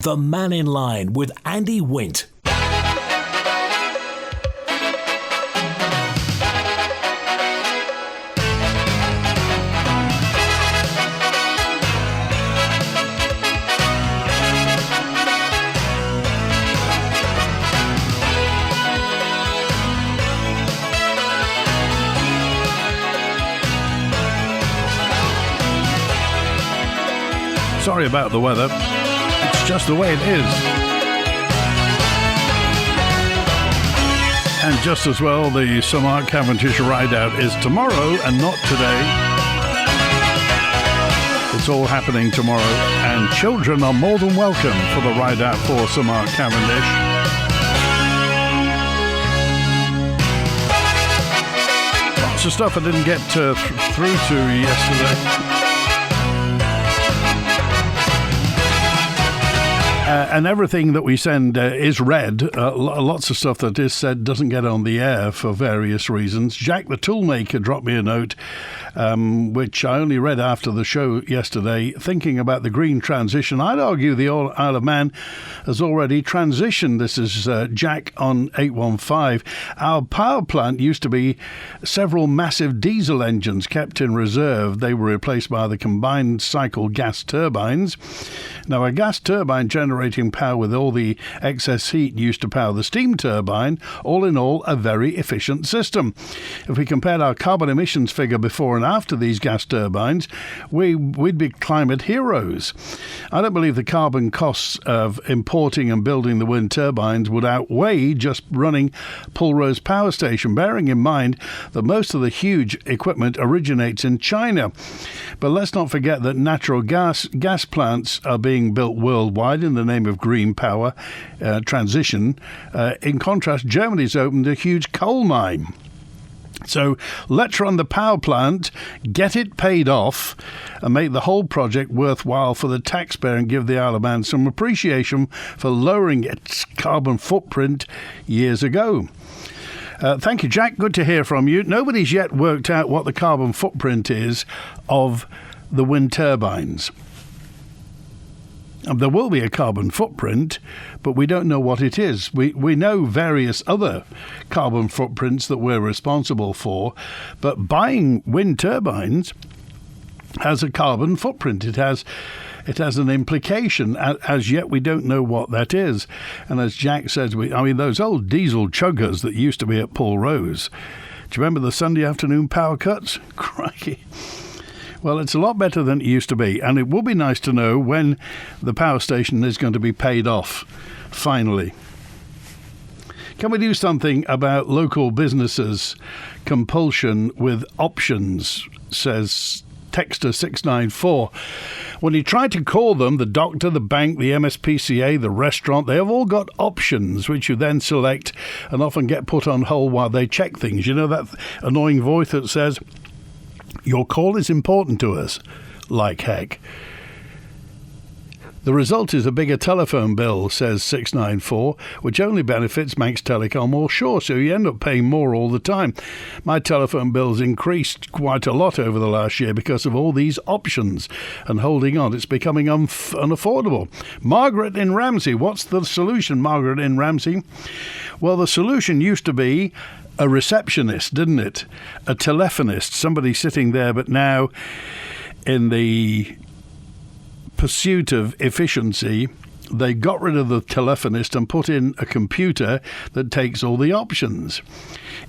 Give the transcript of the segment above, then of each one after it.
The Mannin Line with Andy Wint. Sorry about the weather. It's just the way it is. And just as well, the Sir Mark Cavendish ride-out is tomorrow and not today. It's all happening tomorrow, and children are more than welcome for the ride-out for Sir Mark Cavendish. Lots of stuff I didn't get through to yesterday. And everything that we send is read. Lots of stuff that is said doesn't get on the air for various reasons. Jack the Toolmaker dropped me a note, which I only read after the show yesterday, thinking about the green transition. I'd argue the Isle of Man has already transitioned. This is Jack on 815. Our power plant used to be several massive diesel engines kept in reserve. They were replaced by the combined cycle gas turbines. Now, a gas turbine generating power with all the excess heat used to power the steam turbine. All in all, a very efficient system. If we compared our carbon emissions figure before and after these gas turbines, we'd be climate heroes. I don't believe the carbon costs of importing and building the wind turbines would outweigh just running Pulrose Power Station, bearing in mind that most of the huge equipment originates in China. But let's not forget that natural gas plants are being built worldwide in the name of green power transition. In contrast, Germany's opened a huge coal mine. So let's run the power plant, get it paid off, and make the whole project worthwhile for the taxpayer and give the Isle of Man some appreciation for lowering its carbon footprint years ago. Thank you, Jack. Good to hear from you. Nobody's yet worked out what the carbon footprint is of the wind turbines. There will be a carbon footprint, but we don't know what it is. We know various other carbon footprints that we're responsible for, but buying wind turbines has a carbon footprint. It has an implication. As yet, we don't know what that is. And as Jack says, those old diesel chuggers that used to be at Pulrose. Do you remember the Sunday afternoon power cuts? Crikey. Well, it's a lot better than it used to be, and it will be nice to know when the power station is going to be paid off, finally. Can we do something about local businesses' compulsion with options, says Texter 694. When you try to call them, the doctor, the bank, the MSPCA, the restaurant, they have all got options, which you then select and often get put on hold while they check things. You know that annoying voice that says, "Your call is important to us," like heck. The result is a bigger telephone bill, says 694, which only benefits Manx Telecom offshore, so you end up paying more all the time. My telephone bill's increased quite a lot over the last year because of all these options, and holding on, it's becoming unaffordable. Margaret in Ramsey, what's the solution, Margaret in Ramsey? Well, the solution used to be a receptionist, didn't it? A telephonist, somebody sitting there, but now in the pursuit of efficiency, they got rid of the telephonist and put in a computer that takes all the options.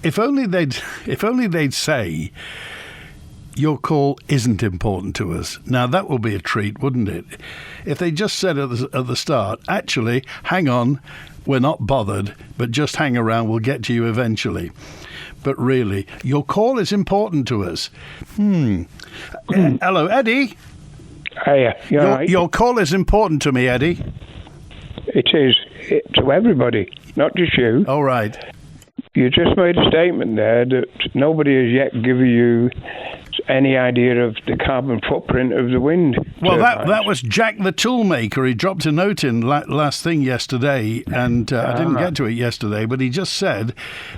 If only they'd say, "Your call isn't important to us." Now that would be a treat, wouldn't it? If they just said at the start, "Actually, hang on, we're not bothered, but just hang around, we'll get to you eventually." But really, "Your call is important to us." Hello, Eddie. Hiya, you're right. Your call is important to me, Eddie. It is to everybody, not just you. All right. You just made a statement there that nobody has yet given you any idea of the carbon footprint of the wind Well, turbines. that was Jack the Toolmaker. He dropped a note in last thing yesterday, and I didn't get to it yesterday, but he just said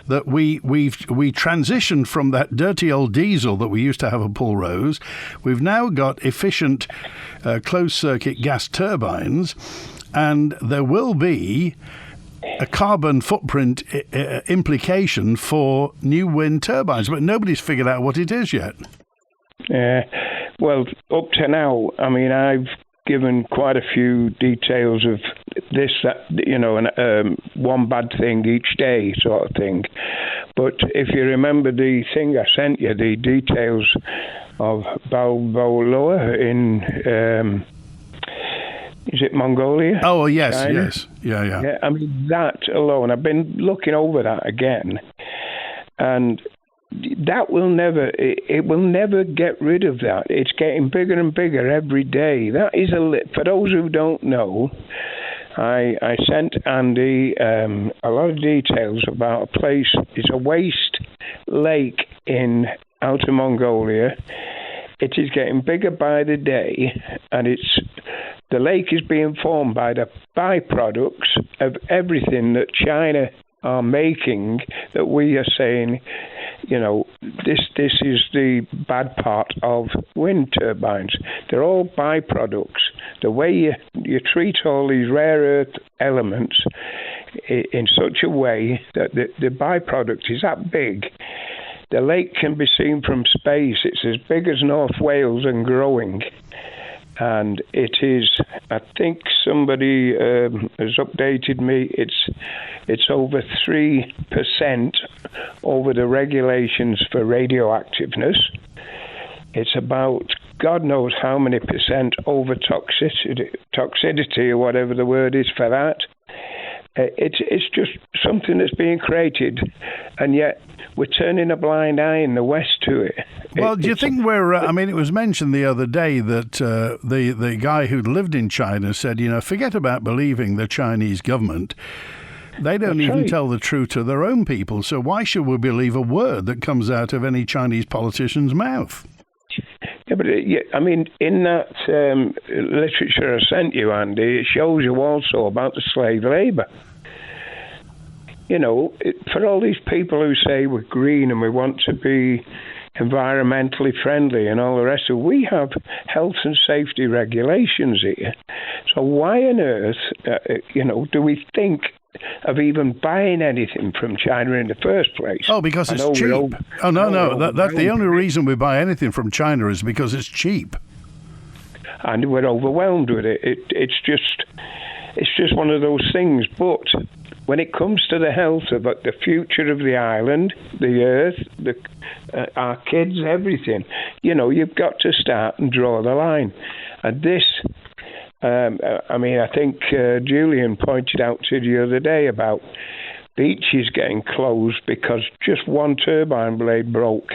that we transitioned from that dirty old diesel that we used to have at Pulrose. We've now got efficient closed-circuit gas turbines, and there will be a carbon footprint implication for new wind turbines, but nobody's figured out what it is yet. Well, up to now, I mean, I've given quite a few details of this, that, and one bad thing each day sort of thing. But if you remember the thing I sent you, the details of Balboa in, is it Mongolia? Oh, yes, China? yes. Yeah. I mean, that alone, I've been looking over that again, and that will never, it will never get rid of that. It's getting bigger and bigger every day. That is for those who don't know, I sent Andy a lot of details about a place. It's a waste lake in Outer Mongolia. It is getting bigger by the day, and the lake is being formed by the byproducts of everything that China are making, that we are saying, this is the bad part of wind turbines. They're all byproducts. The way you treat all these rare earth elements in such a way that the byproduct is that big. The lake can be seen from space. It's as big as North Wales and growing. And it is, I think somebody has updated me, it's over 3% over the regulations for radioactiveness. It's about God knows how many percent over toxicity or whatever the word is for that. It's just something that's being created, and yet we're turning a blind eye in the West to it. Well, do you think it was mentioned the other day that the guy who lived in China said, forget about believing the Chinese government. They don't even tell the truth to their own people, so why should we believe a word that comes out of any Chinese politician's mouth? Yeah, but in that literature I sent you, Andy, it shows you also about the slave labour. For all these people who say we're green and we want to be environmentally friendly and all the rest of it, we have health and safety regulations here. So why on earth, do we think of even buying anything from China in the first place? Oh, because it's cheap. No. That's the only reason we buy anything from China is because it's cheap. And we're overwhelmed with it. It's just one of those things. But when it comes to the health of the future of the island, the earth, our kids, everything, you've got to start and draw the line. And this, I think Julian pointed out to you the other day about beaches getting closed because just one turbine blade broke.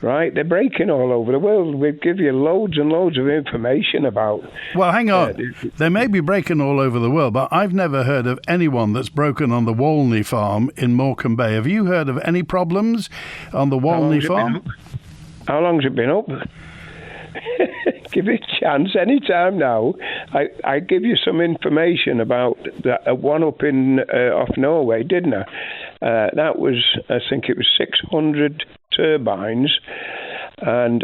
Right? They're breaking all over the world. We give you loads and loads of information about... Well, hang on. They may be breaking all over the world, but I've never heard of anyone that's broken on the Walney farm in Morecambe Bay. Have you heard of any problems on the Walney farm? How long's it been up? Give it a chance any time now. I give you some information about that one up in off Norway, didn't I? That was, I think it was 600 turbines, and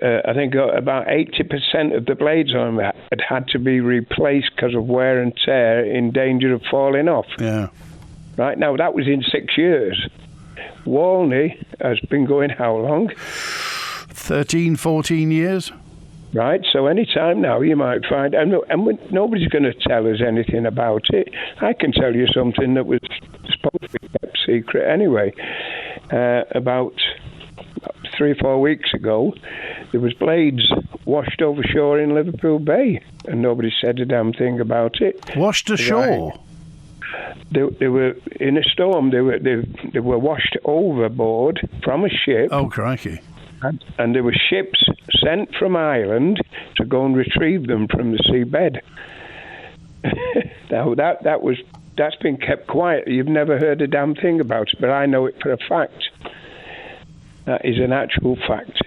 I think about 80% of the blades on that had to be replaced because of wear and tear, in danger of falling off. Yeah. Right now, that was in 6 years. Walney has been going how long? 13, 14 years. Right, so any time now you might find, and nobody's going to tell us anything about it. I can tell you something that was supposed to be kept secret anyway. About 3 or 4 weeks ago, there was blades washed over shore in Liverpool Bay, and nobody said a damn thing about it. Washed ashore? They were in a storm. They were washed overboard from a ship. Oh, crikey. And there were ships sent from Ireland to go and retrieve them from the seabed. Now, that's been kept quiet. You've never heard a damn thing about it, but I know it for a fact. That is an actual fact.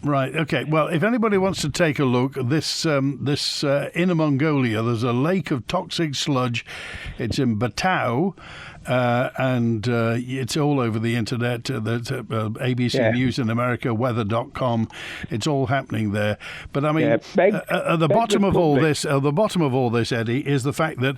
Right. Okay. Well, if anybody wants to take a look, this Inner Mongolia, there's a lake of toxic sludge. It's in Batao, and it's all over the internet. There's ABC News in America, weather.com. It's all happening there. But I mean, at the bottom of all this, Eddie, is the fact that,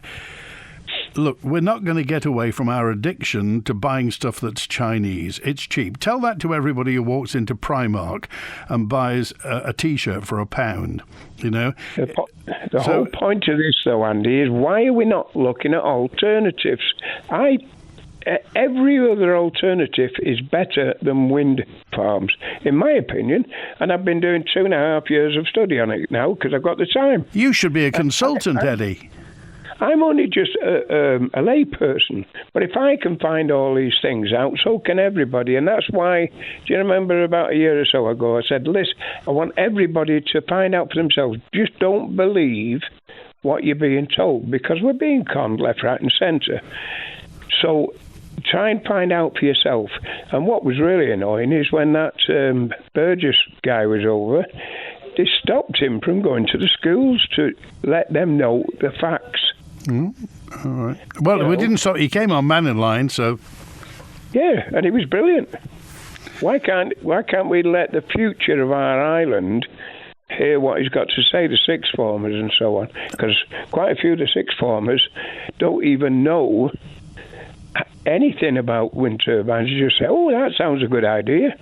look, we're not going to get away from our addiction to buying stuff that's Chinese. It's cheap. Tell that to everybody who walks into Primark and buys a T-shirt for £1, you know. The whole point of this, though, Andy, is why are we not looking at alternatives? Every other alternative is better than wind farms, in my opinion, and I've been doing 2.5 years of study on it now because I've got the time. You should be a consultant, Eddie. I'm only just a lay person, but if I can find all these things out, so can everybody. And that's why, do you remember about a year or so ago, I said, listen, I want everybody to find out for themselves. Just don't believe what you're being told, because we're being conned left, right and centre. So try and find out for yourself. And what was really annoying is when that Burgess guy was over, they stopped him from going to the schools to let them know the facts. All right. Well, we didn't stop. He came on Mannin Line, so yeah, and it was brilliant. Why can't we let the future of our island hear what he's got to say to sixth formers and so on? Because quite a few of the sixth formers don't even know anything about wind turbines. You just say, "Oh, that sounds a good idea."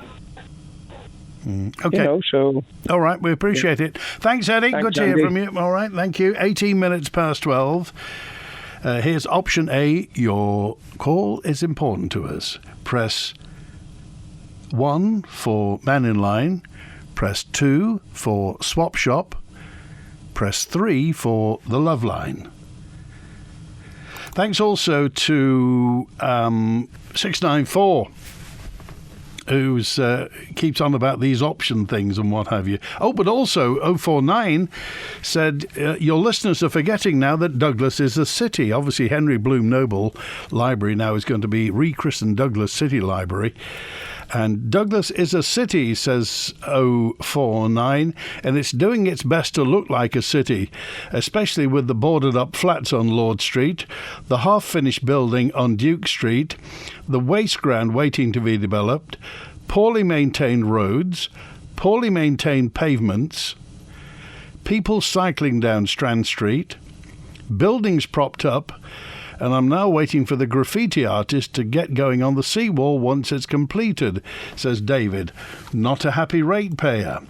Okay. You know, so all right, we appreciate it. Thanks, Eddie. Thanks, good to hear Andy. from you. All right, thank you. 18 minutes past 12. Here's option A. Your call is important to us. Press 1 for Mannin Line. Press 2 for Swap Shop. Press 3 for the Love Line. Thanks also to 694. Who keeps on about these option things and what have you. Oh, but also 049 said, your listeners are forgetting now that Douglas is a city. Obviously, Henry Bloom Noble Library now is going to be rechristened Douglas City Library. And Douglas is a city, says 049, and it's doing its best to look like a city, especially with the boarded-up flats on Lord Street, the half-finished building on Duke Street, the waste ground waiting to be developed, poorly maintained roads, poorly maintained pavements, people cycling down Strand Street, buildings propped up, and I'm now waiting for the graffiti artist to get going on the seawall once it's completed, says David. Not a happy ratepayer.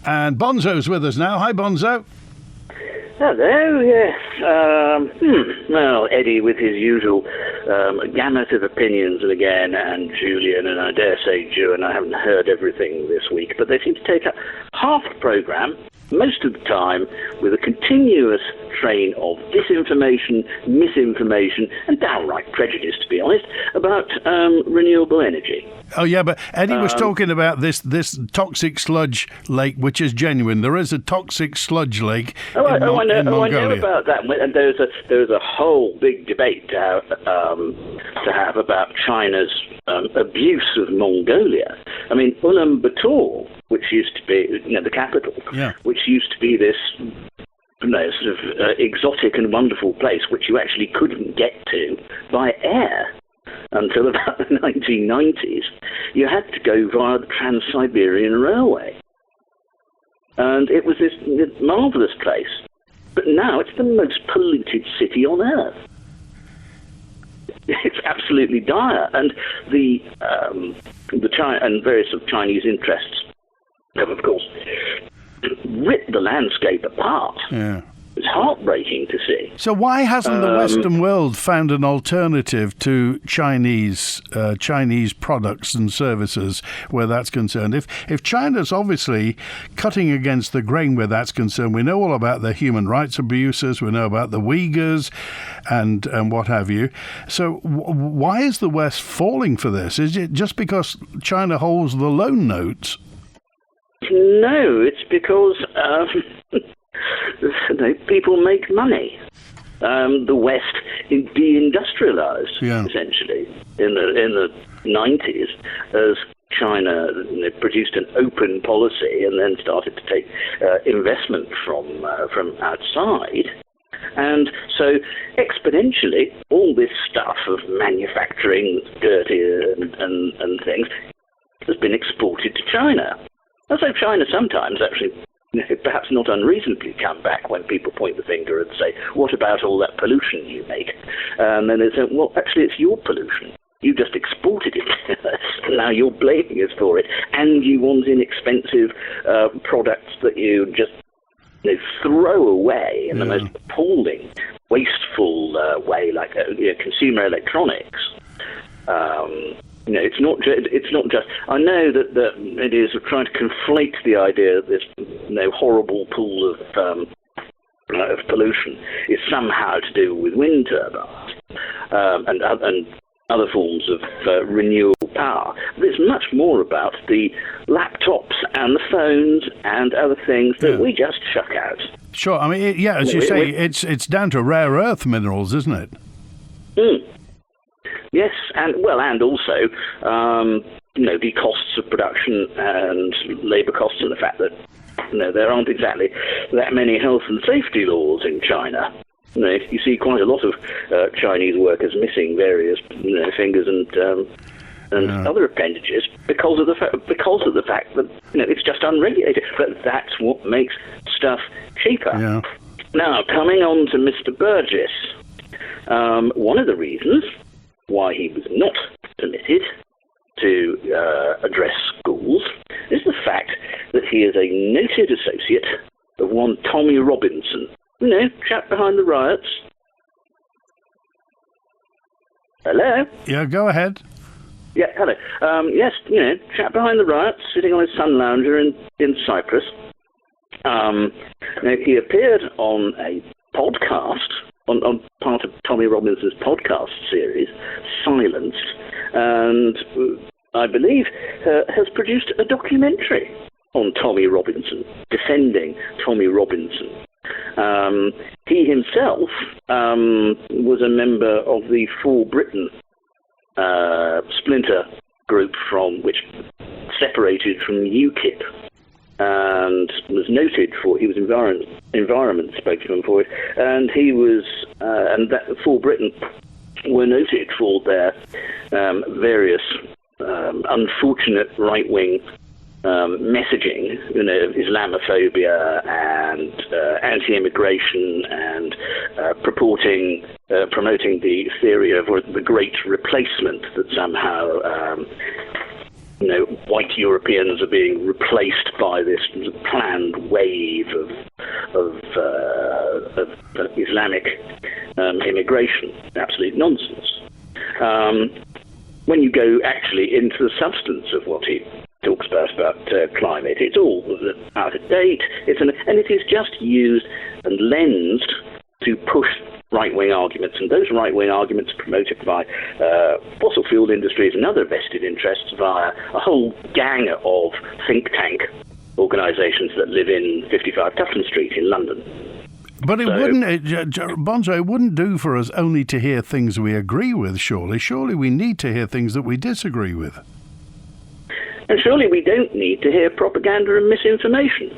And Bonzo's with us now. Hi, Bonzo. Hello, yes. Well, Eddie with his usual gamut of opinions again, and Julian, and I dare say Joe, and I haven't heard everything this week, but they seem to take up half the programme, most of the time, with a continuous train of disinformation, misinformation, and downright prejudice, to be honest, about renewable energy. Oh, yeah, but Eddie was talking about this toxic sludge lake, which is genuine. There is a toxic sludge lake in Mongolia. I know about that. And there's a whole big debate to have about China's abuse of Mongolia. I mean, Ulaanbaatar, which used to be, the capital, which used to be this sort of exotic and wonderful place, which you actually couldn't get to by air until about the 1990s. You had to go via the Trans-Siberian Railway. And it was this marvellous place. But now it's the most polluted city on earth. It's absolutely dire. And the China and various sort of Chinese interests have, of course, ripped the landscape apart. Yeah. It's heartbreaking to see. So why hasn't the Western world found an alternative to Chinese products and services where that's concerned? If China's obviously cutting against the grain where that's concerned, we know all about the human rights abuses, we know about the Uyghurs and what have you. So why is the West falling for this? Is it just because China holds the loan notes? No, it's because people make money. The West deindustrialized, essentially, in the 90s as China produced an open policy and then started to take investment from outside. And so exponentially, all this stuff of manufacturing that's dirty and things has been exported to China. And so China sometimes actually, perhaps not unreasonably, come back when people point the finger and say, what about all that pollution you make? And then they say, well, actually, it's your pollution. You just exported it. Now you're blaming us for it. And you want inexpensive products that you just throw away in the most appalling, wasteful way, like consumer electronics. It's not just. I know that it is trying to conflate the idea that this horrible pool of pollution is somehow to do with wind turbines and other forms of renewable power. But it's much more about the laptops and the phones and other things that we just chuck out. Sure. I mean, as you say, it's down to rare earth minerals, isn't it? Yes, and also the costs of production and labour costs, and the fact that there aren't exactly that many health and safety laws in China. You see quite a lot of Chinese workers missing various fingers and other appendages because of the fact that it's just unregulated. But that's what makes stuff cheaper. Yeah. Now, coming on to Mr. Burgess, one of the reasons why he was not permitted to address schools is the fact that he is a noted associate of one Tommy Robinson. Chap behind the riots. Hello? Yeah, go ahead. Yeah, hello. Yes, chap behind the riots, sitting on his sun lounger in Cyprus. He appeared on a podcast, on part of Tommy Robinson's podcast series, Silenced, and I believe has produced a documentary on Tommy Robinson, defending Tommy Robinson. He himself was a member of the For Britain splinter group from which separated from UKIP and was noted for, he was environment spokesman for it, and he was, and that For Britain were noted for their various unfortunate right-wing messaging, Islamophobia and anti-immigration and promoting the theory of the great replacement, that somehow white Europeans are being replaced by this planned wave of Islamic immigration. Absolute nonsense. When you go actually into the substance of what he talks about climate, it's all out of date. And it is just used and lensed to push right-wing arguments, and those right-wing arguments are promoted by fossil fuel industries and other vested interests via a whole gang of think tank organisations that live in 55 Tufton Street in London. But Bonzo, it wouldn't do for us only to hear things we agree with, surely. Surely we need to hear things that we disagree with. And surely we don't need to hear propaganda and misinformation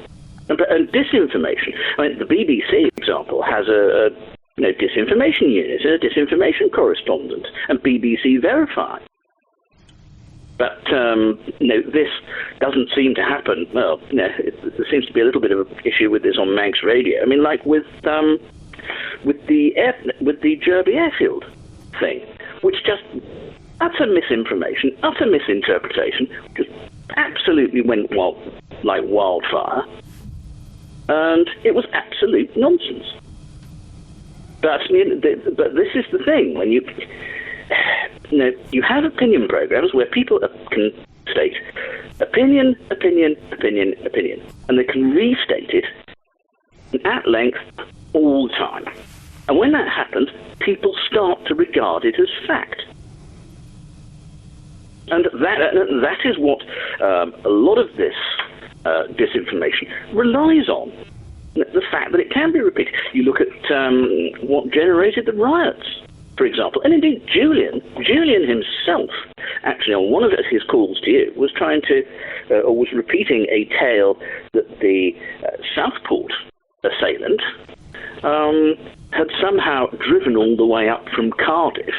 and disinformation. I mean, the BBC, for example, has a disinformation unit, a disinformation correspondent, and BBC Verify. But this doesn't seem to happen. Well, there seems to be a little bit of an issue with this on Manx Radio. I mean, like with the Derby Airfield thing, which just utter misinformation, utter misinterpretation, just absolutely went like wildfire, and it was absolute nonsense. But this is the thing, when you have opinion programs where people can state opinion, opinion, opinion, opinion, and they can restate it at length all the time. And when that happens, people start to regard it as fact. And that is what a lot of this disinformation relies on. The fact that it can be repeated. You look at what generated the riots, for example, and indeed Julian himself actually on one of his calls to you was trying to, or was repeating a tale that the Southport assailant had somehow driven all the way up from Cardiff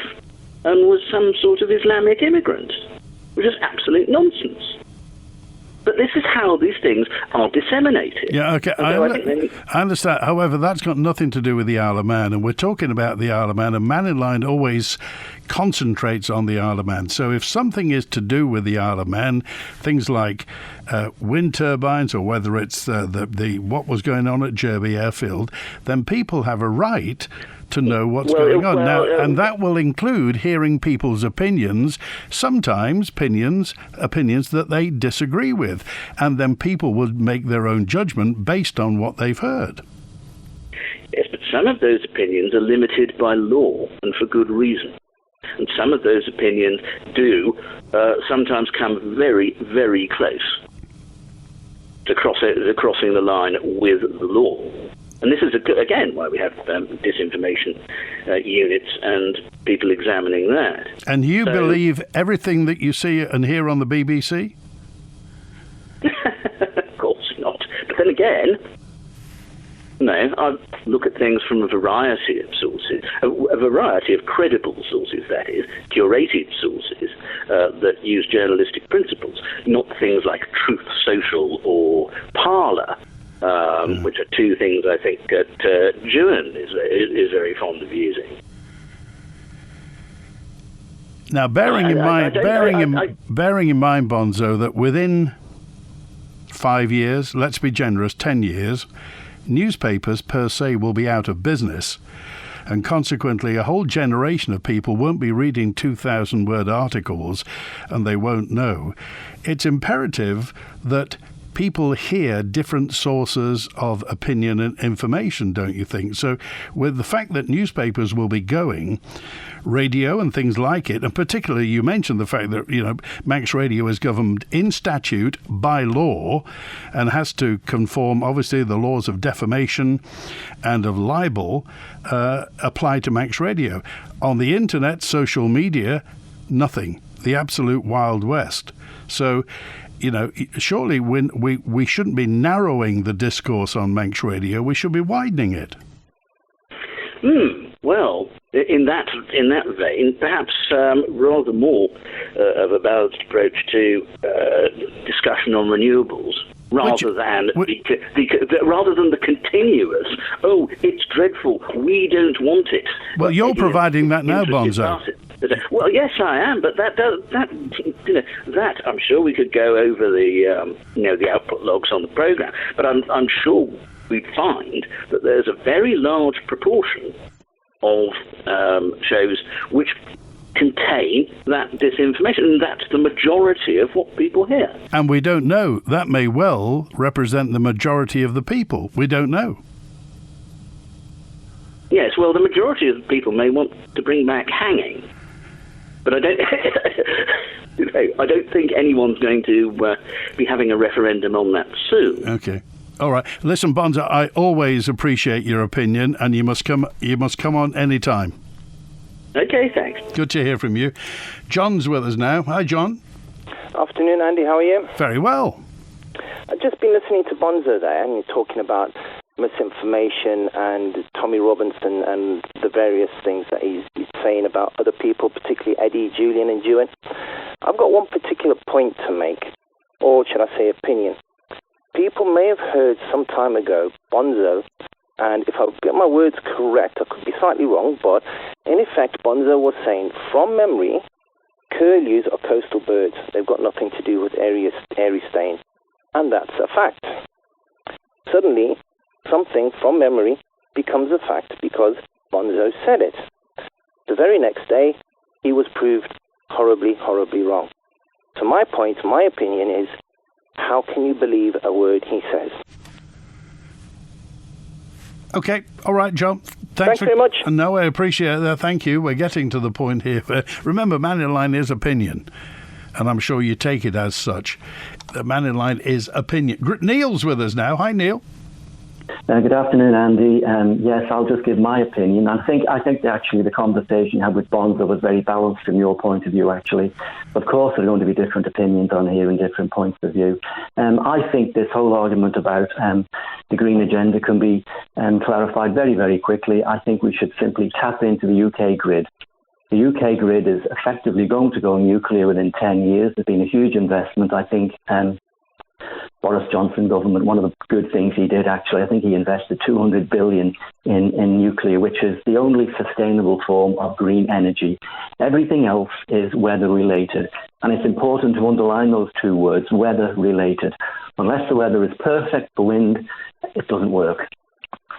and was some sort of Islamic immigrant, which is absolute nonsense. But this is how these things are disseminated. Yeah, okay. I understand. However, that's got nothing to do with the Isle of Man, and we're talking about the Isle of Man, and Mannin Line always concentrates on the Isle of Man. So if something is to do with the Isle of Man, things like wind turbines, or whether it's the what was going on at Jerby Airfield, then people have a right to know what's going on now, and that will include hearing people's opinions, sometimes opinions that they disagree with, and then people will make their own judgment based on what they've heard. Yes, but some of those opinions are limited by law, and for good reason. And some of those opinions do sometimes come very, very close to crossing the line with the law. And this is, again, why we have disinformation units and people examining that. And you believe everything that you see and hear on the BBC? Of course not. But then again, no, I look at things from a variety of sources, a variety of credible sources, that is, curated sources that use journalistic principles, not things like Truth Social or Parler, which are two things I think that Juan is very fond of using. Now, bearing in mind, Bonzo, that within 5 years, let's be generous, 10 years, newspapers per se will be out of business, and consequently a whole generation of people won't be reading 2,000-word articles, and they won't know. It's imperative that people hear different sources of opinion and information, don't you think? So with the fact that newspapers will be going, radio and things like it, and particularly you mentioned the fact that, Manx Radio is governed in statute by law and has to conform, obviously, the laws of defamation and of libel apply to Manx Radio. On the internet, social media, nothing. The absolute Wild West. So surely we shouldn't be narrowing the discourse on Manx Radio. We should be widening it. Well, in that vein, perhaps rather more of a balanced approach to discussion on renewables, rather than the continuous. Oh, it's dreadful. We don't want it. Well, you're providing that now, Bonzo. Well, yes, I am, but that I'm sure we could go over the output logs on the program, but I'm sure we'd find that there's a very large proportion of shows which contain that disinformation, and that's the majority of what people hear. And we don't know. That may well represent the majority of the people. We don't know. Yes, well, the majority of the people may want to bring back hanging. But I don't think anyone's going to be having a referendum on that soon. Okay. All right. Listen, Bonzo, I always appreciate your opinion, and you must come on any time. Okay, thanks. Good to hear from you. John's with us now. Hi, John. Afternoon, Andy. How are you? Very well. I've just been listening to Bonzo there, and you're talking about misinformation and Tommy Robinson and the various things that he's saying about other people, particularly Eddie, Julian and Juan. I've got one particular point to make, or should I say opinion. People may have heard some time ago Bonzo, and if I get my words correct, I could be slightly wrong, but in effect Bonzo was saying, from memory, curlews are coastal birds. They've got nothing to do with airy staying. And that's a fact. Suddenly, something from memory becomes a fact because Bonzo said it. The very next day, he was proved horribly, horribly wrong. So my point, my opinion is, how can you believe a word he says? Okay, all right, John. Thanks very much. No, I appreciate that. Thank you. We're getting to the point here. Remember, Mannin Line is opinion, and I'm sure you take it as such. The Mannin Line is opinion. Neil's with us now. Hi, Neil. Good afternoon, Andy. Yes, I'll just give my opinion. I think actually the conversation you had with Bonzo was very balanced from your point of view, actually. Of course, there are going to be different opinions on here and different points of view. I think this whole argument about the green agenda can be clarified very, very quickly. I think we should simply tap into the UK grid. The UK grid is effectively going to go nuclear within 10 years. There's been a huge investment, I think. Boris Johnson government, one of the good things he did, actually, I think he invested 200 billion in nuclear, which is the only sustainable form of green energy. Everything else is weather related. And it's important to underline those two words, weather related. Unless the weather is perfect for wind, it doesn't work.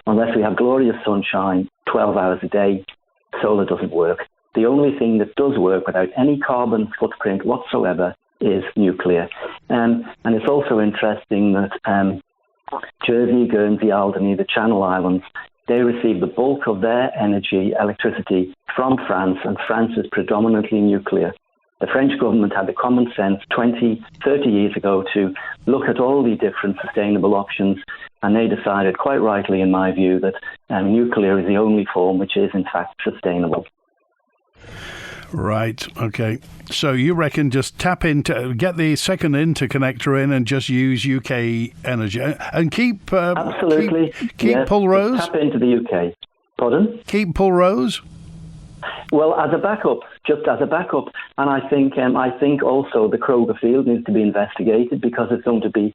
Unless we have glorious sunshine 12 hours a day, solar doesn't work. The only thing that does work without any carbon footprint whatsoever is nuclear. And it's also interesting that Jersey, Guernsey, Alderney, the Channel Islands, they receive the bulk of their energy, electricity, from France, and France is predominantly nuclear. The French government had the common sense 20, 30 years ago to look at all the different sustainable options, and they decided, quite rightly in my view, that nuclear is the only form which is in fact sustainable. Right, okay. So you reckon just get the second interconnector in and just use UK energy and keep absolutely keep yes, Pulrose. Tap into the UK. Pardon? Keep Pulrose. Well, as a backup, and I think also the Kroger field needs to be investigated, because it's going to be.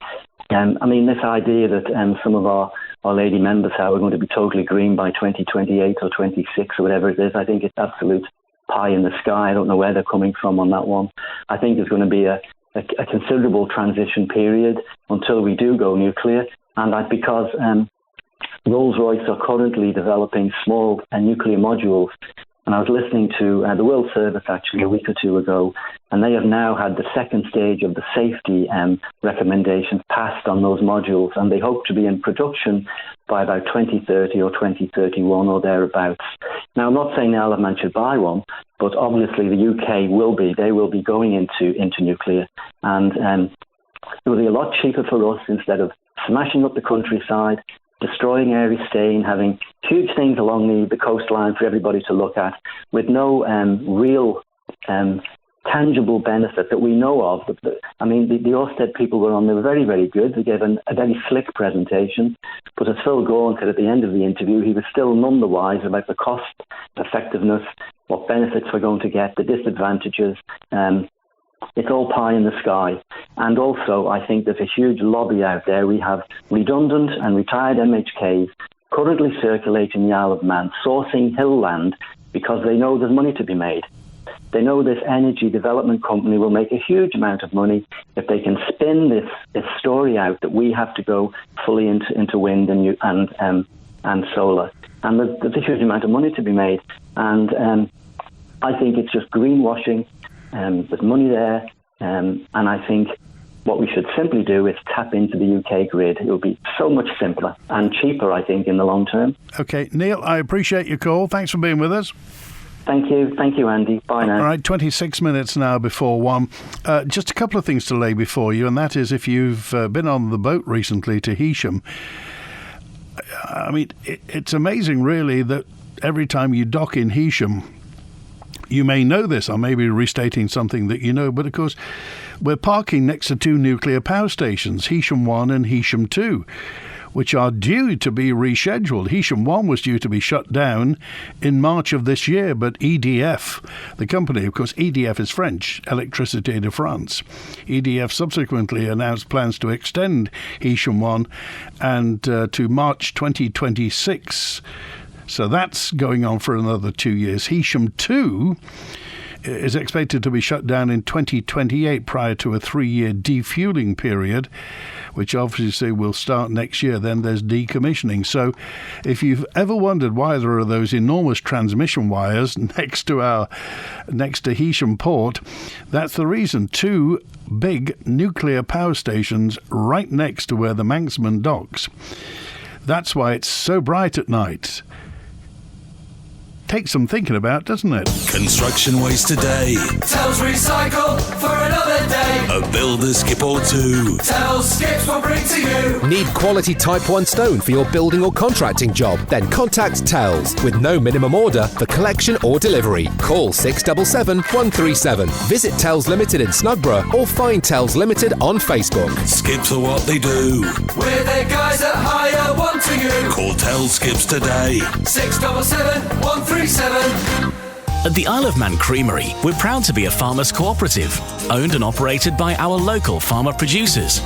This idea that some of our lady members are going to be totally green by 2028 or 26 or whatever it is, I think it's absolute pie in the sky. I don't know where they're coming from on that one. I think there's going to be a considerable transition period until we do go nuclear, and because Rolls-Royce are currently developing small nuclear modules. And I was listening to the World Service actually a week or two ago, and they have now had the second stage of the safety recommendations passed on those modules, and they hope to be in production by about 2030 or 2031 or thereabouts. Now, I'm not saying the Isle of Man should buy one, but obviously the UK will be. They will be going into nuclear, and it will be a lot cheaper for us instead of smashing up the countryside, destroying Airy Staine, having huge things along the coastline for everybody to look at, with no real tangible benefit that we know of. The Ørsted people were on. They were very, very good. They gave a very slick presentation. But as Phil Gorn said at the end of the interview, he was still none the wiser about the cost, effectiveness, what benefits we're going to get, the disadvantages. It's all pie in the sky. And also, I think there's a huge lobby out there. We have redundant and retired MHKs currently circulating the Isle of Man, sourcing hill land, because they know there's money to be made. They know this energy development company will make a huge amount of money if they can spin this story out that we have to go fully into wind and solar. And there's a huge amount of money to be made. And I think it's just greenwashing. There's money there, and I think what we should simply do is tap into the UK grid. It will be so much simpler and cheaper, I think, in the long term. Okay, Neil, I appreciate your call. Thanks for being with us. Thank you, Andy. Bye now. All right, 26 minutes now before 1. Just a couple of things to lay before you, and that is if you've been on the boat recently to Heysham, it's amazing, really, that every time you dock in Heysham, you may know this, I may be restating something that you know, but of course we're parking next to two nuclear power stations, Heysham 1 and Heysham 2, which are due to be rescheduled. Heysham 1 was due to be shut down in March of this year, but EDF, the company, of course EDF is French, Électricité de France, EDF subsequently announced plans to extend Heysham 1 and to March 2026. So that's going on for another 2 years. Heysham 2 is expected to be shut down in 2028 prior to a 3-year defueling period, which obviously will start next year. Then there's decommissioning. So if you've ever wondered why there are those enormous transmission wires next to Heysham Port, that's the reason. 2 big nuclear power stations right next to where the Manxman docks. That's why it's so bright at night. takes some thinking about, doesn't it? Construction waste today. Tells recycle for another day. A builder skip or two. Tells Skips will bring to you. Need quality Type 1 stone for your building or contracting job? Then contact Tells with no minimum order for collection or delivery. Call 677 137. Visit Tells Limited in Snugborough or find Tells Limited on Facebook. Skips are what they do. We're the guys that hire one to you. Call Tell Skips today. 677 137. At the Isle of Man Creamery, we're proud to be a farmers' cooperative, owned and operated by our local farmer producers.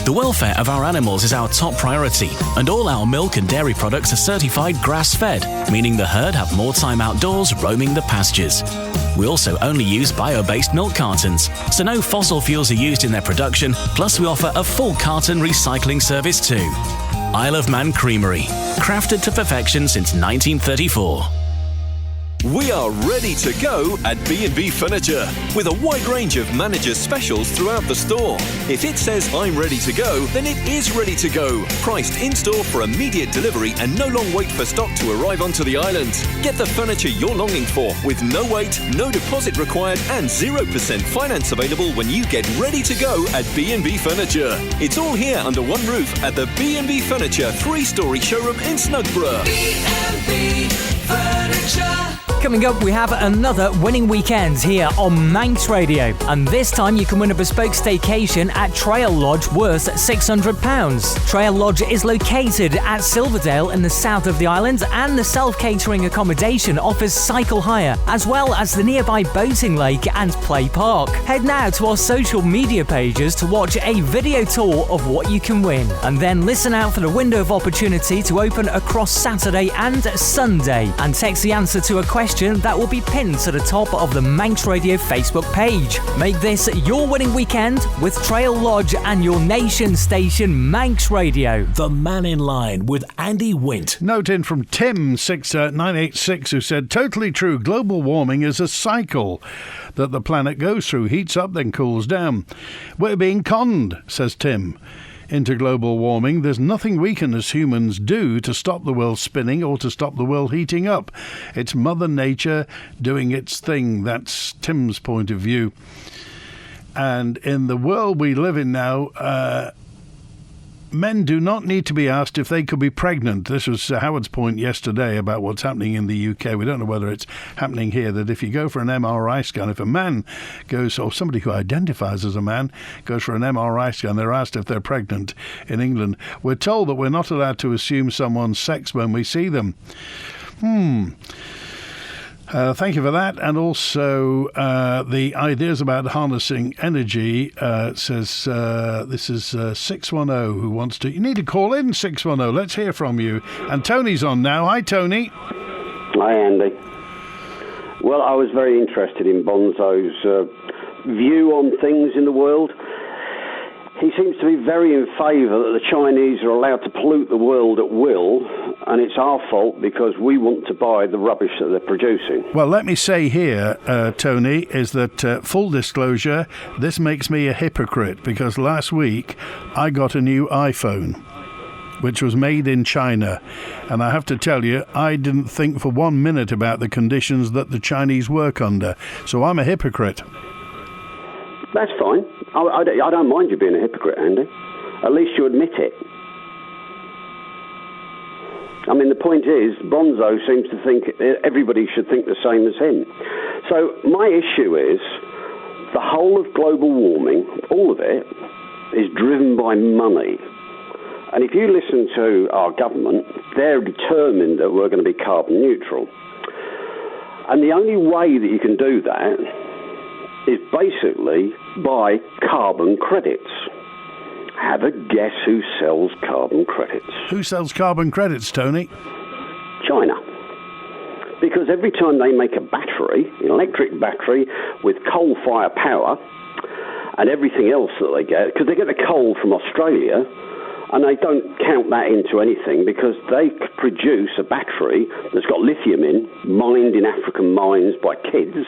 The welfare of our animals is our top priority, and all our milk and dairy products are certified grass-fed, meaning the herd have more time outdoors roaming the pastures. We also only use bio-based milk cartons, so no fossil fuels are used in their production, plus we offer a full carton recycling service too. Isle of Man Creamery, crafted to perfection since 1934. We are ready to go at B&B Furniture with a wide range of manager's specials throughout the store. If it says I'm ready to go, then it is ready to go. Priced in-store for immediate delivery and no long wait for stock to arrive onto the island. Get the furniture you're longing for with no wait, no deposit required and 0% finance available when you get ready to go at B&B Furniture. It's all here under one roof at the B&B Furniture 3-storey showroom in Snugborough. B&B Furniture. Coming up, we have another winning weekend here on Manx Radio. And this time you can win a bespoke staycation at Trail Lodge worth £600. Trail Lodge is located at Silverdale in the south of the island, and the self-catering accommodation offers cycle hire, as well as the nearby boating lake and play park. Head now to our social media pages to watch a video tour of what you can win. And then listen out for the window of opportunity to open across Saturday and Sunday. And text the answer to a question that will be pinned to the top of the Manx Radio Facebook page. Make this your winning weekend with Trail Lodge and your nation station Manx Radio. The Mannin Line with Andy Wint. Note in from Tim 6986 who said, totally true, global warming is a cycle that the planet goes through, heats up then cools down. We're being conned, says Tim, into global warming. There's nothing we can as humans do to stop the world spinning or to stop the world heating up. It's Mother Nature doing its thing. That's Tim's point of view. And in the world we live in now, men do not need to be asked if they could be pregnant. This was Howard's point yesterday about what's happening in the UK. We don't know whether it's happening here, that if you go for an MRI scan, if a man goes, or somebody who identifies as a man, goes for an MRI scan, they're asked if they're pregnant in England. We're told that we're not allowed to assume someone's sex when we see them. Thank you for that. And also the ideas about harnessing energy, says this is 610 who wants to... You need to call in, 610. Let's hear from you. And Tony's on now. Hi, Tony. Hi, Andy. Well, I was very interested in Bonzo's view on things in the world. He seems to be very in favour that the Chinese are allowed to pollute the world at will, and it's our fault because we want to buy the rubbish that they're producing. Well, let me say here, Tony, is that, full disclosure, this makes me a hypocrite, because last week I got a new iPhone, which was made in China, and I have to tell you, I didn't think for 1 minute about the conditions that the Chinese work under, so I'm a hypocrite. That's fine. I don't mind you being a hypocrite, Andy. At least you admit it. I mean, the point is, Bonzo seems to think everybody should think the same as him. So my issue is, the whole of global warming, all of it, is driven by money. And if you listen to our government, they're determined that we're going to be carbon neutral. And the only way that you can do that is basically buy carbon credits. Have a guess who sells carbon credits? Who sells carbon credits, Tony? China. Because every time they make a battery, an electric battery with coal-fired power and everything else that they get, because they get the coal from Australia, and they don't count that into anything because they produce a battery that's got lithium in, mined in African mines by kids,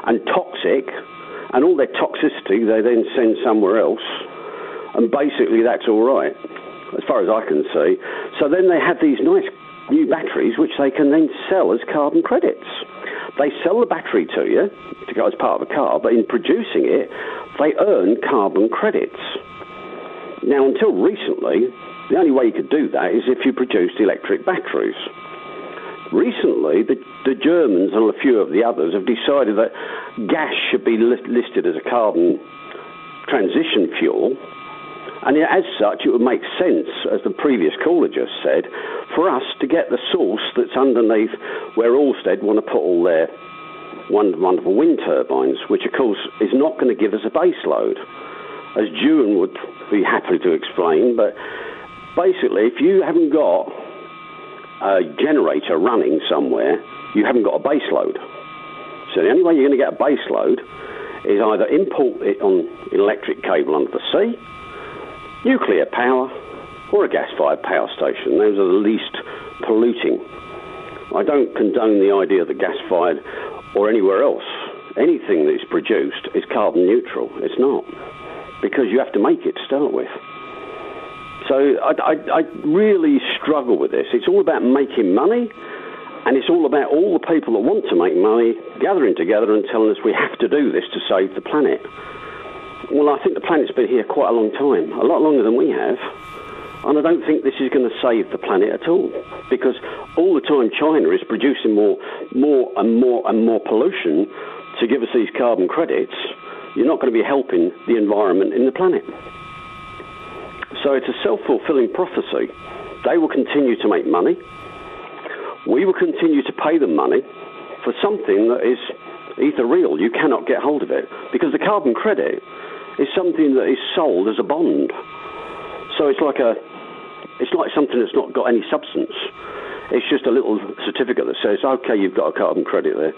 and toxic, and all their toxicity they then send somewhere else, and basically that's all right, as far as I can see. So then they have these nice new batteries, which they can then sell as carbon credits. They sell the battery to you to go as part of a car, but in producing it, they earn carbon credits. Now, until recently, the only way you could do that is if you produced electric batteries. Recently, the Germans and a few of the others have decided that gas should be listed as a carbon transition fuel, and as such, it would make sense, as the previous caller just said, for us to get the source that's underneath where Ørsted want to put all their wonderful wind turbines, which, of course, is not going to give us a base load, as June would be happy to explain. But basically, if you haven't got a generator running somewhere, you haven't got a base load. So the only way you're going to get a base load is either import it on an electric cable under the sea, nuclear power, or a gas-fired power station. Those are the least polluting. I don't condone the idea that gas-fired or anywhere else, anything that is produced is carbon neutral. It's not, because you have to make it to start with. So I really struggle with this. It's all about making money, and it's all about all the people that want to make money gathering together and telling us we have to do this to save the planet. Well, I think the planet's been here quite a long time, a lot longer than we have, and I don't think this is going to save the planet at all, because all the time China is producing more pollution to give us these carbon credits. You're not going to be helping the environment in the planet. So it's a self-fulfilling prophecy. They will continue to make money. We will continue to pay them money for something that is ethereal. You cannot get hold of it, because the carbon credit is something that is sold as a bond. So it's like something that's not got any substance. It's just a little certificate that says, okay, you've got a carbon credit there.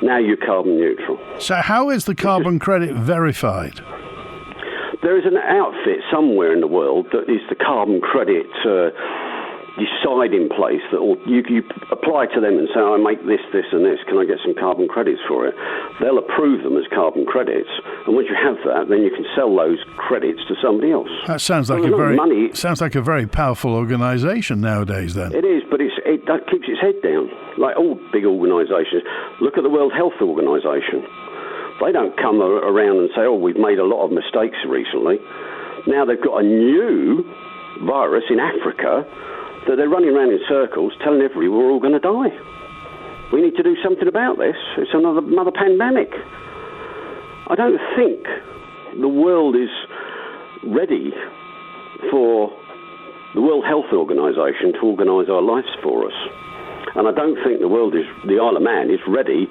Now you're carbon neutral. So how is the carbon credit verified? There is an outfit somewhere in the world that is the carbon credit deciding place that you apply to them and say, I make this, and this, can I get some carbon credits for it? They'll approve them as carbon credits, and once you have that, then you can sell those credits to somebody else. That sounds like sounds like a very powerful organisation nowadays then. It is, but it keeps its head down, like all big organisations. Look at the World Health Organisation. They don't come around and say, oh, we've made a lot of mistakes recently. Now they've got a new virus in Africa that they're running around in circles telling everybody we're all going to die. We need to do something about this. It's another pandemic. I don't think the world is ready for the World Health Organisation to organise our lives for us. And I don't think the Isle of Man is ready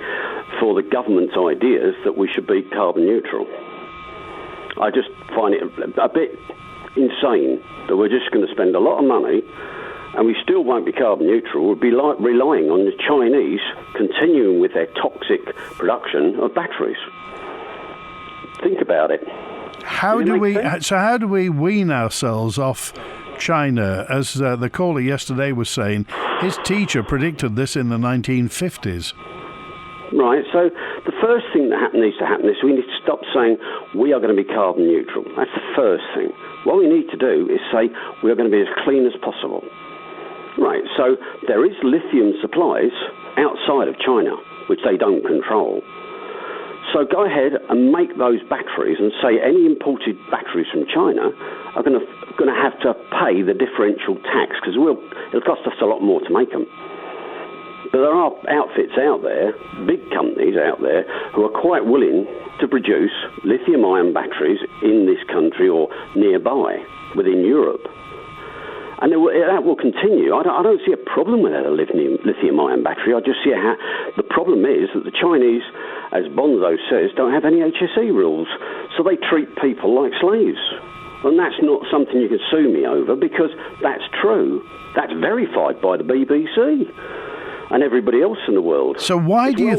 for the government's ideas that we should be carbon neutral. I just find it a bit insane that we're just going to spend a lot of money and we still won't be carbon neutral. We'll be relying on the Chinese continuing with their toxic production of batteries. Think about it. How do we wean ourselves off China? As the caller yesterday was saying, his teacher predicted this in the 1950s. Right, so the first thing that needs to happen is we need to stop saying we are going to be carbon neutral. That's the first thing. What we need to do is say we are going to be as clean as possible. Right, so there is lithium supplies outside of China, which they don't control. So go ahead and make those batteries and say any imported batteries from China are going to have to pay the differential tax, because it'll cost us a lot more to make them. But there are outfits out there, big companies out there, who are quite willing to produce lithium-ion batteries in this country or nearby, within Europe. And that will continue. I don't see a problem with a lithium-ion battery. I just see the problem is that the Chinese, as Bonzo says, don't have any HSE rules. So they treat people like slaves. And that's not something you can sue me over, because that's true. That's verified by the BBC and everybody else in the world. So why do you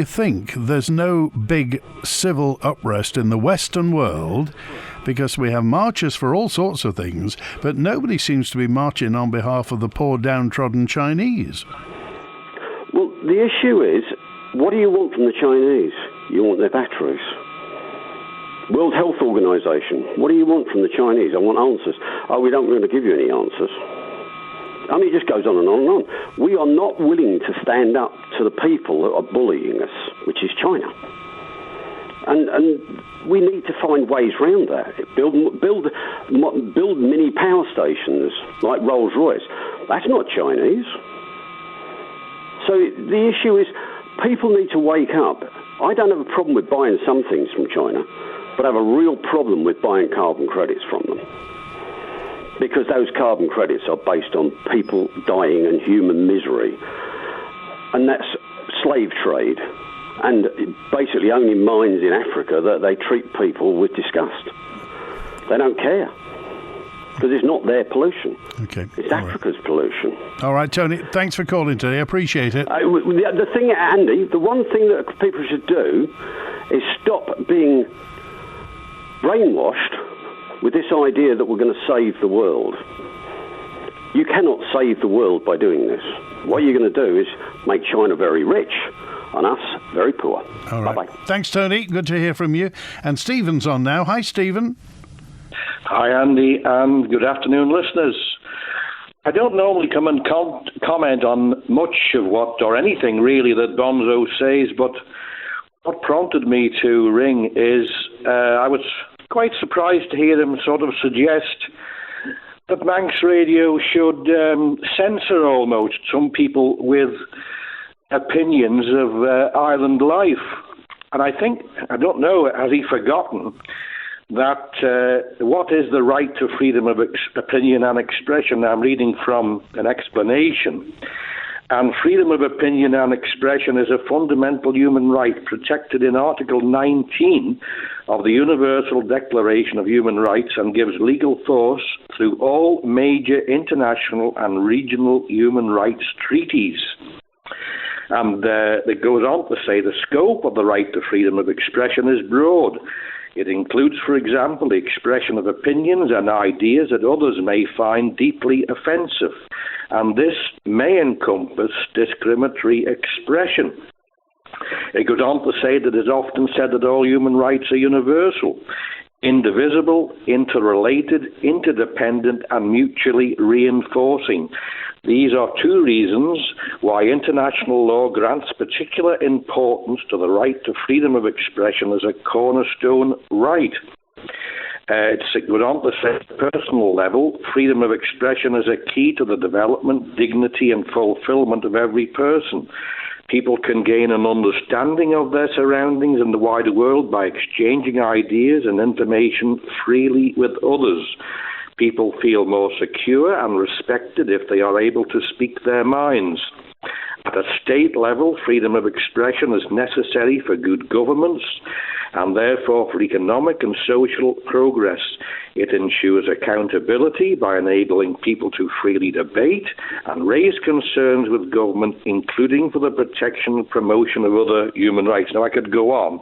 think there's no big civil unrest in the Western world? Because we have marches for all sorts of things, but nobody seems to be marching on behalf of the poor downtrodden Chinese. Well, the issue is, what do you want from the Chinese? You want their batteries. World Health Organization, what do you want from the Chinese? I want answers. Oh, we don't want to give you any answers. I mean, it just goes on and on and on. We are not willing to stand up to the people that are bullying us, which is China. And we need to find ways around that. Build mini power stations like Rolls-Royce. That's not Chinese. So the issue is people need to wake up. I don't have a problem with buying some things from China, but I have a real problem with buying carbon credits from them. Because those carbon credits are based on people dying and human misery. And that's slave trade. And basically only mines in Africa that they treat people with disgust. They don't care. Because it's not their pollution. Okay. It's Africa's pollution. All right, Tony, thanks for calling today. I appreciate it. The thing, Andy, the one thing that people should do is stop being brainwashed with this idea that we're going to save the world. You cannot save the world by doing this. What you're going to do is make China very rich and us very poor. All right. Bye-bye. Thanks, Tony. Good to hear from you. And Stephen's on now. Hi, Stephen. Hi, Andy, and good afternoon, listeners. I don't normally come and comment on much of what, or anything really, that Bonzo says, but what prompted me to ring is I was quite surprised to hear him sort of suggest that Manx Radio should censor almost some people with opinions of island life. And I think, I don't know, has he forgotten that what is the right to freedom of opinion and expression? I'm reading from an explanation. And freedom of opinion and expression is a fundamental human right protected in Article 19 of the Universal Declaration of Human Rights and gives legal force through all major international and regional human rights treaties. And it goes on to say the scope of the right to freedom of expression is broad. It includes, for example, the expression of opinions and ideas that others may find deeply offensive, and this may encompass discriminatory expression. It goes on to say that it's often said that all human rights are universal, indivisible, interrelated, interdependent, and mutually reinforcing. These are two reasons why international law grants particular importance to the right to freedom of expression as a cornerstone right. It goes on to say, at the personal level, freedom of expression is a key to the development, dignity, and fulfillment of every person. People can gain an understanding of their surroundings and the wider world by exchanging ideas and information freely with others. People feel more secure and respected if they are able to speak their minds. At a state level, freedom of expression is necessary for good governance and therefore for economic and social progress. It ensures accountability by enabling people to freely debate and raise concerns with government, including for the protection and promotion of other human rights. Now, I could go on,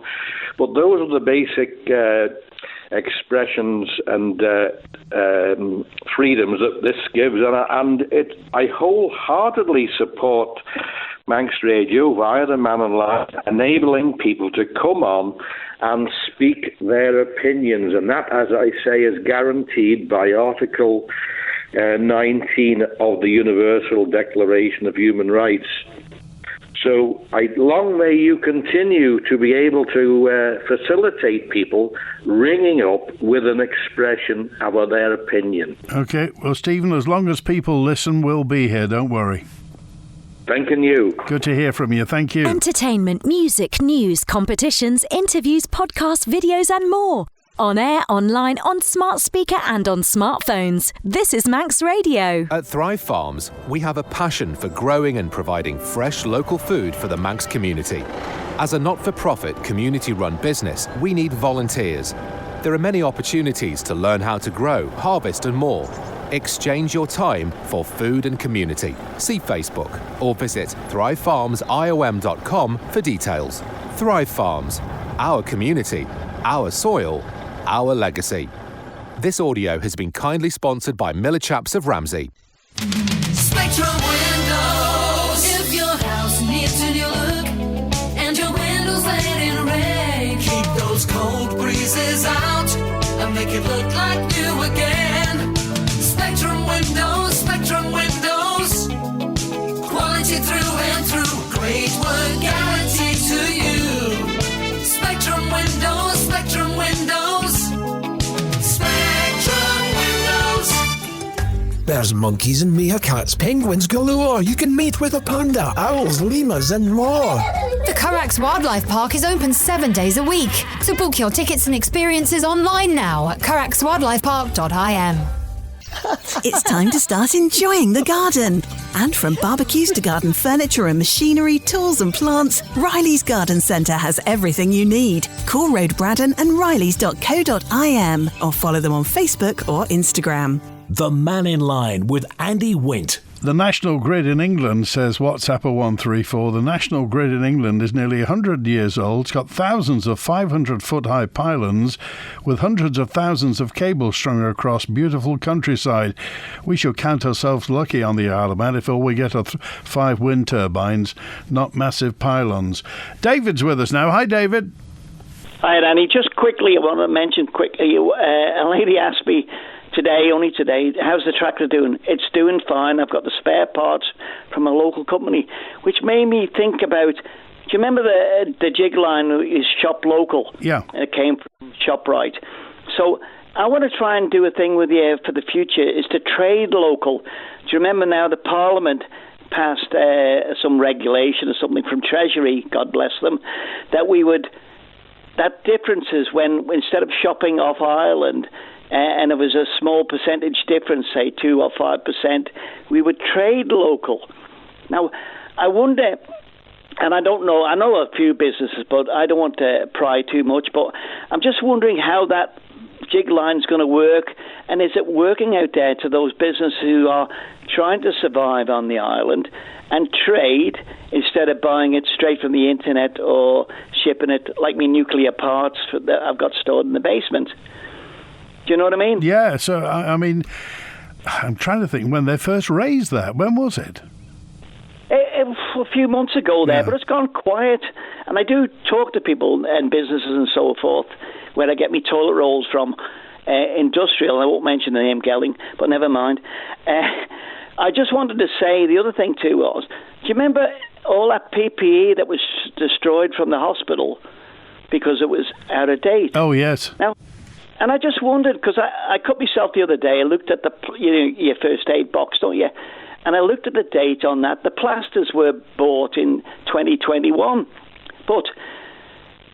but those are the basic expressions and freedoms that this gives, and I wholeheartedly support Manx Radio via the Mannin Line, enabling people to come on and speak their opinions, and that, as I say, is guaranteed by Article 19 of the Universal Declaration of Human Rights. So long may you continue to be able to facilitate people ringing up with an expression of their opinion. Okay, well, Stephen, as long as people listen, we'll be here, don't worry. Thanking you. Good to hear from you. Thank you. Entertainment, music, news, competitions, interviews, podcasts, videos and more. On air, online, on smart speaker and on smartphones. This is Manx Radio. At Thrive Farms, we have a passion for growing and providing fresh local food for the Manx community. As a not-for-profit, community-run business, we need volunteers. There are many opportunities to learn how to grow, harvest and more. Exchange your time for food and community. See Facebook or visit thrivefarmsiom.com for details. Thrive Farms, our community, our soil, our legacy. This audio has been kindly sponsored by Miller Chaps of Ramsey. Spectrum Windows. If your house needs a new look and your windows let in rain, keep those cold breezes out and make it look like new again. Spectrum Windows, Spectrum Windows. There's monkeys and meerkats, penguins galore. You can meet with a panda, owls, lemurs and more. The Carax Wildlife Park is open 7 days a week. So book your tickets and experiences online now at caraxwildlifepark.im. It's time to start enjoying the garden. And from barbecues to garden furniture and machinery, tools and plants, Riley's Garden Centre has everything you need. Call Road Braddon and rileys.co.im or follow them on Facebook or Instagram. The Mannin Line with Andy Wint. The National Grid in England, says WhatsApper 134. The National Grid in England is nearly 100 years old. It's got thousands of 500-foot-high pylons with hundreds of thousands of cables strung across beautiful countryside. We should count ourselves lucky on the Isle of Man if all we get are 5 wind turbines, not massive pylons. David's with us now. Hi, David. Hi, Danny. Just quickly, I want to mention quickly, a lady asked me only today, how's the tractor doing? It's doing fine. I've got the spare parts from a local company, which made me think about, do you remember the jig line is Shop Local? Yeah. It came from ShopRite. So I want to try and do a thing with you for the future, is to trade local. Do you remember now the Parliament passed some regulation or something from Treasury, God bless them, that difference is when instead of shopping off Ireland, and it was a small percentage difference, say 2 or 5%, we would trade local. Now, I wonder, and I don't know, I know a few businesses, but I don't want to pry too much, but I'm just wondering how that jig line's going to work, and is it working out there to those businesses who are trying to survive on the island and trade instead of buying it straight from the internet or shipping it like me nuclear parts that I've got stored in the basement? Do you know what I mean? Yeah, so, I mean, I'm trying to think when they first raised that. When was it? A few months ago there, but it's gone quiet. And I do talk to people and businesses and so forth where I get me toilet rolls from, industrial. I won't mention the name, Gelling, but never mind. I just wanted to say the other thing too was, do you remember all that PPE that was destroyed from the hospital because it was out of date? Oh, yes. Now, and I just wondered, because I cut myself the other day. I looked at your first aid box, don't you? And I looked at the date on that. The plasters were bought in 2021. But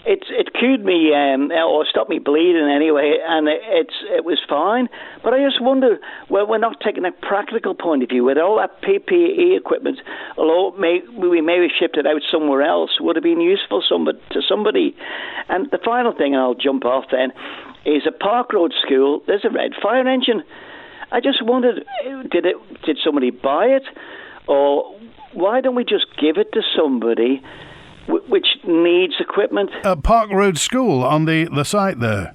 it cured me, or stopped me bleeding anyway, and it was fine. But I just wonder, well, we're not taking a practical point of view. With all that PPE equipment, although we may have shipped it out somewhere else, would have been useful to somebody. And the final thing, and I'll jump off then, is a Park Road school. There's a red fire engine. I just wondered, did somebody buy it, or why don't we just give it to somebody which needs equipment? Park Road School on the site there.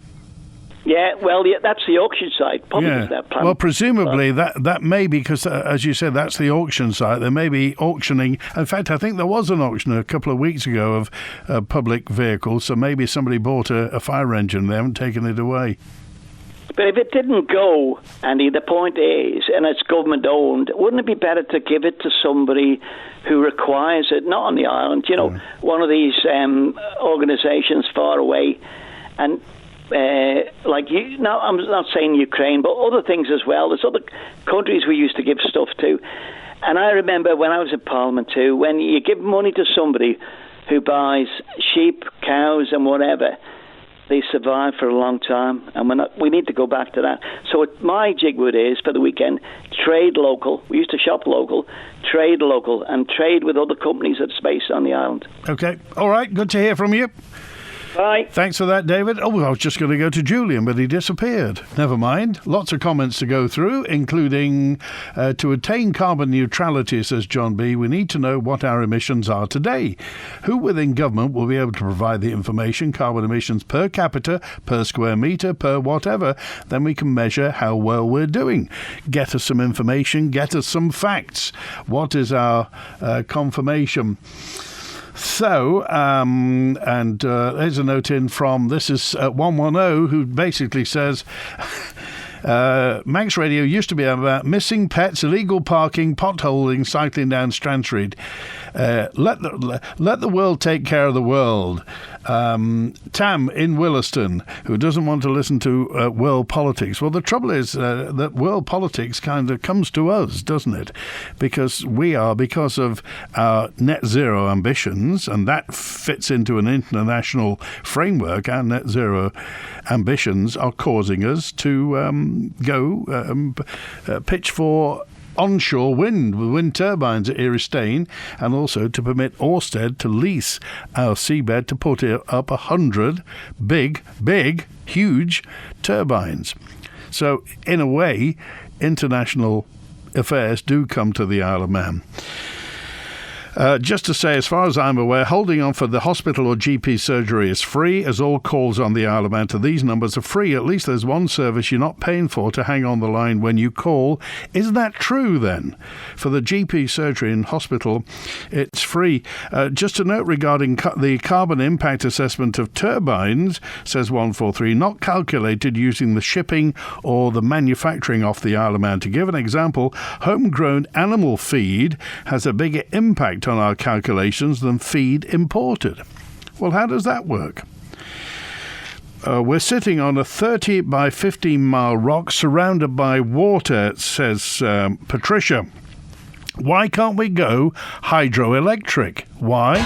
Yeah, well, that's the auction site. Probably that plan. Well, presumably that may be, because, as you said, that's the auction site. They may be auctioning. In fact, I think there was an auction a couple of weeks ago of public vehicles, so maybe somebody bought a fire engine. They haven't taken it away. But if it didn't go, Andy, the point is, and it's government-owned, wouldn't it be better to give it to somebody who requires it, not on the island, one of these organisations far away, and I'm not saying Ukraine, but other things as well. There's other countries we used to give stuff to. And I remember when I was in Parliament too, when you give money to somebody who buys sheep, cows and whatever, they survive for a long time, and we need to go back to that. So my jigwood is, for the weekend, trade local. We used to shop local, trade local, and trade with other companies that's based on the island. Okay. All right. Good to hear from you. Bye. Thanks for that, David. Oh, I was just going to go to Julian, but he disappeared. Never mind. Lots of comments to go through, including to attain carbon neutrality, says John B., we need to know what our emissions are today. Who within government will be able to provide the information, carbon emissions per capita, per square metre, per whatever? Then we can measure how well we're doing. Get us some information, get us some facts. What is our confirmation? So, there's a note in from, this is 110, who basically says, Manx Radio used to be about missing pets, illegal parking, potholing, cycling down Strand Street. Let the world take care of the world. Tam in Williston, who doesn't want to listen to world politics. Well, the trouble is that world politics kind of comes to us, doesn't it? Because of our net zero ambitions, and that fits into an international framework. Our net zero ambitions are causing us to pitch for onshore wind with wind turbines at Eristane, and also to permit Ørsted to lease our seabed to put up 100 big, huge turbines. So, in a way, international affairs do come to the Isle of Man. Just to say, as far as I'm aware, holding on for the hospital or GP surgery is free, as all calls on the Isle of Man to these numbers are free. At least there's one service you're not paying for to hang on the line when you call. Is that true, then? For the GP surgery and hospital, it's free. Just a note regarding the carbon impact assessment of turbines, says 143, not calculated using the shipping or the manufacturing off the Isle of Man. To give an example, homegrown animal feed has a bigger impact on our calculations than feed imported. Well, how does that work? We're sitting on a 30 by 15 mile rock surrounded by water, says Patricia. Why can't we go hydroelectric? Why?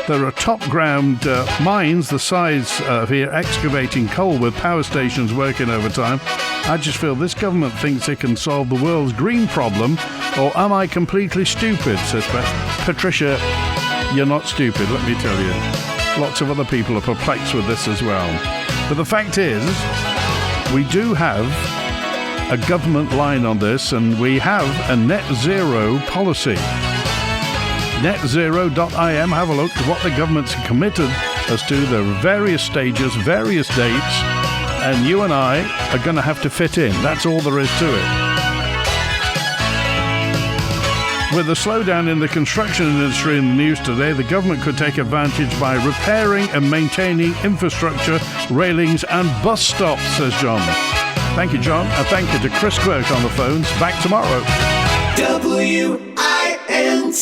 There are top ground mines the size of here excavating coal with power stations working overtime. I just feel this government thinks it can solve the world's green problem, or am I completely stupid, says Patricia. You're not stupid, let me tell you. Lots of other people are perplexed with this as well. But the fact is, we do have a government line on this, and we have a net zero policy. Netzero.im, have a look at what the government's committed as to the various stages, various dates, and you and I are going to have to fit in. That's all there is to it. With the slowdown in the construction industry in the news today, the government could take advantage by repairing and maintaining infrastructure, railings and bus stops, says John. Thank you, John, and thank you to Chris Quirk on the phones. Back tomorrow. WINT.